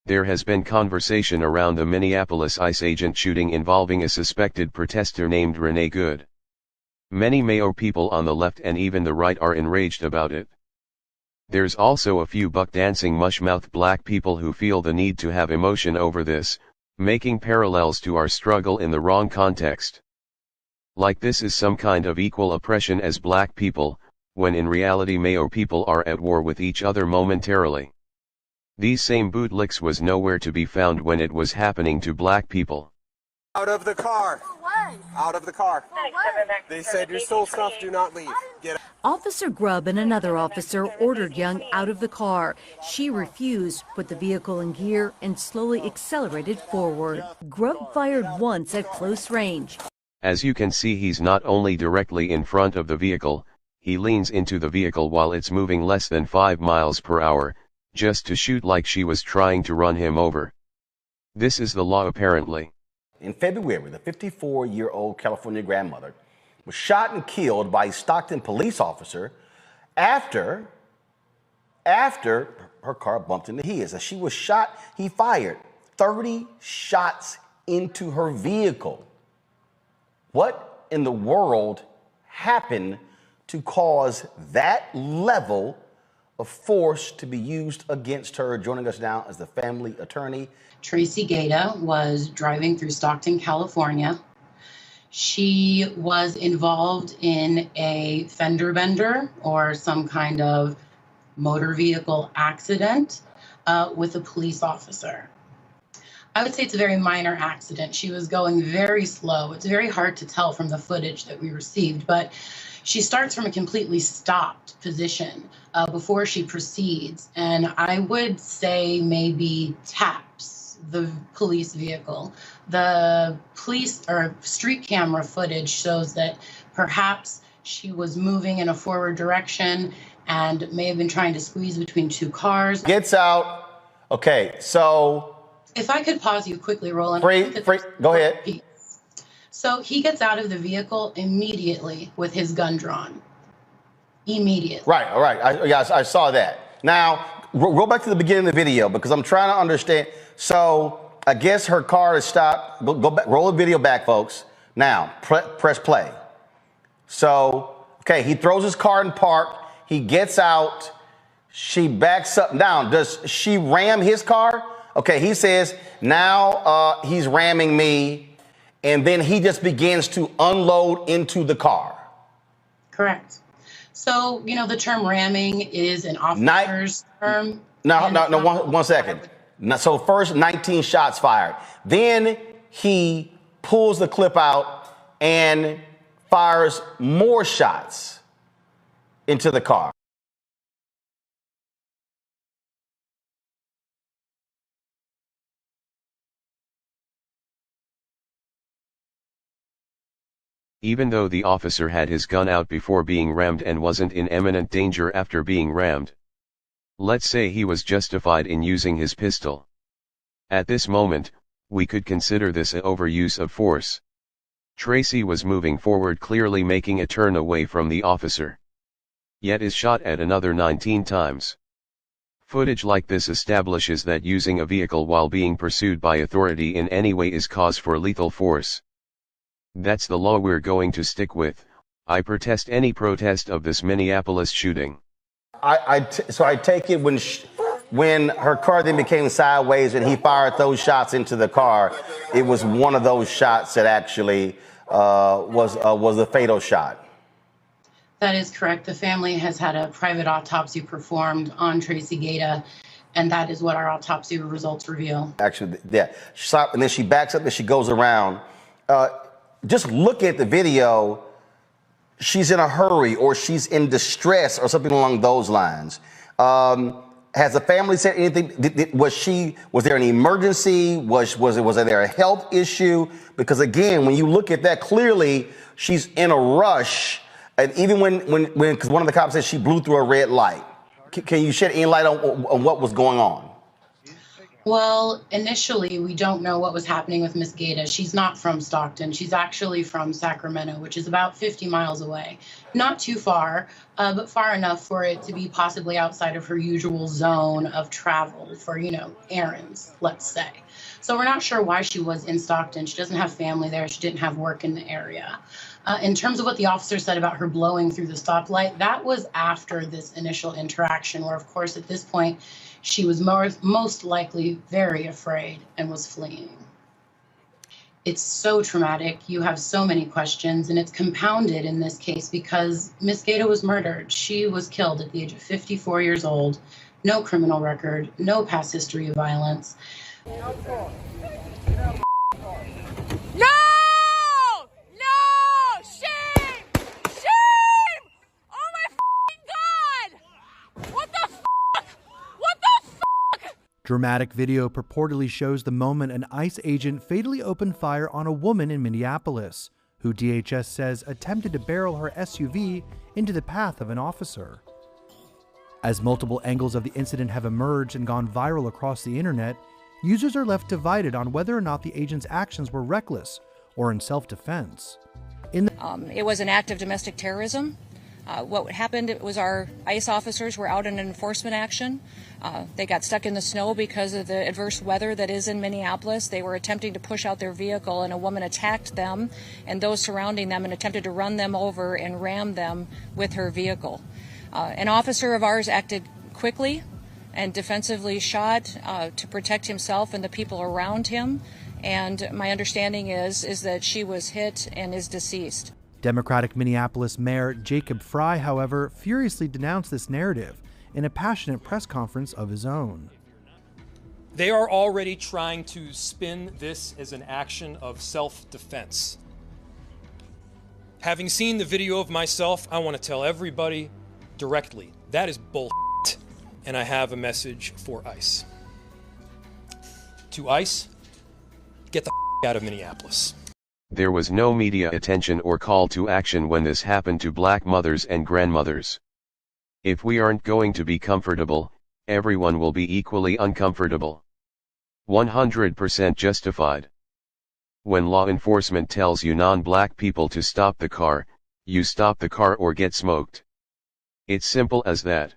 There has been conversation around the Minneapolis ICE agent shooting involving a suspected protester named Renee Good. Many Mayo people on the left and even the right are enraged about it. There's also a few buck-dancing mush-mouthed black people who feel the need to have emotion over this, making parallels to our struggle in the wrong context. Like this is some kind of equal oppression as black people, when in reality Mayo people are at war with each other momentarily. These same bootlicks was nowhere to be found when it was happening to black people. Out of the car. Out of the car. They said you stole stuff, do not leave. Get out. Officer Grubb and another officer ordered Young out of the car. She refused, put the vehicle in gear, and slowly accelerated forward. Grubb fired once at close range. As you can see, he's not only directly in front of the vehicle, he leans into the vehicle while it's moving less than 5 miles per hour, just to shoot like she was trying to run him over. This is the law apparently. In February, the 54-year-old California grandmother was shot and killed by a Stockton police officer after her car bumped into his. As she was shot, he fired 30 shots into her vehicle. What in the world happened to cause that level of force to be used against her? Joining us now is the family attorney. Tracy Gata was driving through Stockton, California. She was involved in a fender bender or some kind of motor vehicle accident with a police officer. I would say it's a very minor accident. She was going very slow. It's very hard to tell from the footage that we received, but she starts from a completely stopped position before she proceeds, and I would say maybe taps the police vehicle. The police or street camera footage shows that perhaps she was moving in a forward direction and may have been trying to squeeze between two cars. Gets out. Okay, so if I could pause you quickly, Roland. Go ahead. So he gets out of the vehicle immediately with his gun drawn. Immediately. Right, all right. I saw that. Now, go back to the beginning of the video because I'm trying to understand. So I guess her car is stopped. Go back, roll the video back, folks. Now, press play. So, okay, he throws his car in park. He gets out. She backs up. Down. Does she ram his car? Okay, he says, now he's ramming me. And then he just begins to unload into the car. Correct. So, you know, the term ramming is an officer's term. No, one second. So first 19 shots fired. Then he pulls the clip out and fires more shots into the car. Even though the officer had his gun out before being rammed and wasn't in imminent danger after being rammed. Let's say he was justified in using his pistol. At this moment, we could consider this an overuse of force. Tracy was moving forward, clearly making a turn away from the officer. Yet is shot at another 19 times. Footage like this establishes that using a vehicle while being pursued by authority in any way is cause for lethal force. That's the law we're going to stick with. I protest any protest of this Minneapolis shooting. So I take it when her car then became sideways and he fired those shots into the car, it was one of those shots that actually was a fatal shot. That is correct. The family has had a private autopsy performed on Tracy Gata, and that is what our autopsy results reveal. Actually, yeah. And then she backs up and she goes around. Just look at the video. She's in a hurry or she's in distress or something along those lines. Has the family said anything? Was there an emergency? Was there a health issue? Because again, when you look at that, clearly she's in a rush. And even because one of the cops said she blew through a red light. Can you shed any light on what was going on? Well, initially, we don't know what was happening with Miss Gata. She's not from Stockton. She's actually from Sacramento, which is about 50 miles away. Not too far, but far enough for it to be possibly outside of her usual zone of travel for, errands, let's say. So we're not sure why she was in Stockton. She doesn't have family there. She didn't have work in the area. In terms of what the officer said about her blowing through the stoplight, that was after this initial interaction, where, of course, at this point, she was most likely very afraid and was fleeing. It's so traumatic. You have so many questions, and it's compounded in this case because Miss Gata was murdered. She was killed at the age of 54 years old, no criminal record, no past history of violence. No! Shame! Shame! Oh my God! What the What the Dramatic video purportedly shows the moment an ICE agent fatally opened fire on a woman in Minneapolis, who DHS says attempted to barrel her SUV into the path of an officer. As multiple angles of the incident have emerged and gone viral across the internet, users are left divided on whether or not the agent's actions were reckless or in self-defense. It was an act of domestic terrorism. What happened was our ICE officers were out in an enforcement action. They got stuck in the snow because of the adverse weather that is in Minneapolis. They were attempting to push out their vehicle, and a woman attacked them and those surrounding them and attempted to run them over and ram them with her vehicle. An officer of ours acted quickly and defensively shot to protect himself and the people around him. And my understanding is that she was hit and is deceased. Democratic Minneapolis Mayor Jacob Frey, however, furiously denounced this narrative in a passionate press conference of his own. They are already trying to spin this as an action of self-defense. Having seen the video of myself, I want to tell everybody directly, that is bullshit, and I have a message for ICE. To ICE, get the out of Minneapolis. There was no media attention or call to action when this happened to black mothers and grandmothers. If we aren't going to be comfortable, everyone will be equally uncomfortable. 100% justified. When law enforcement tells you non-black people to stop the car, you stop the car or get smoked. It's simple as that.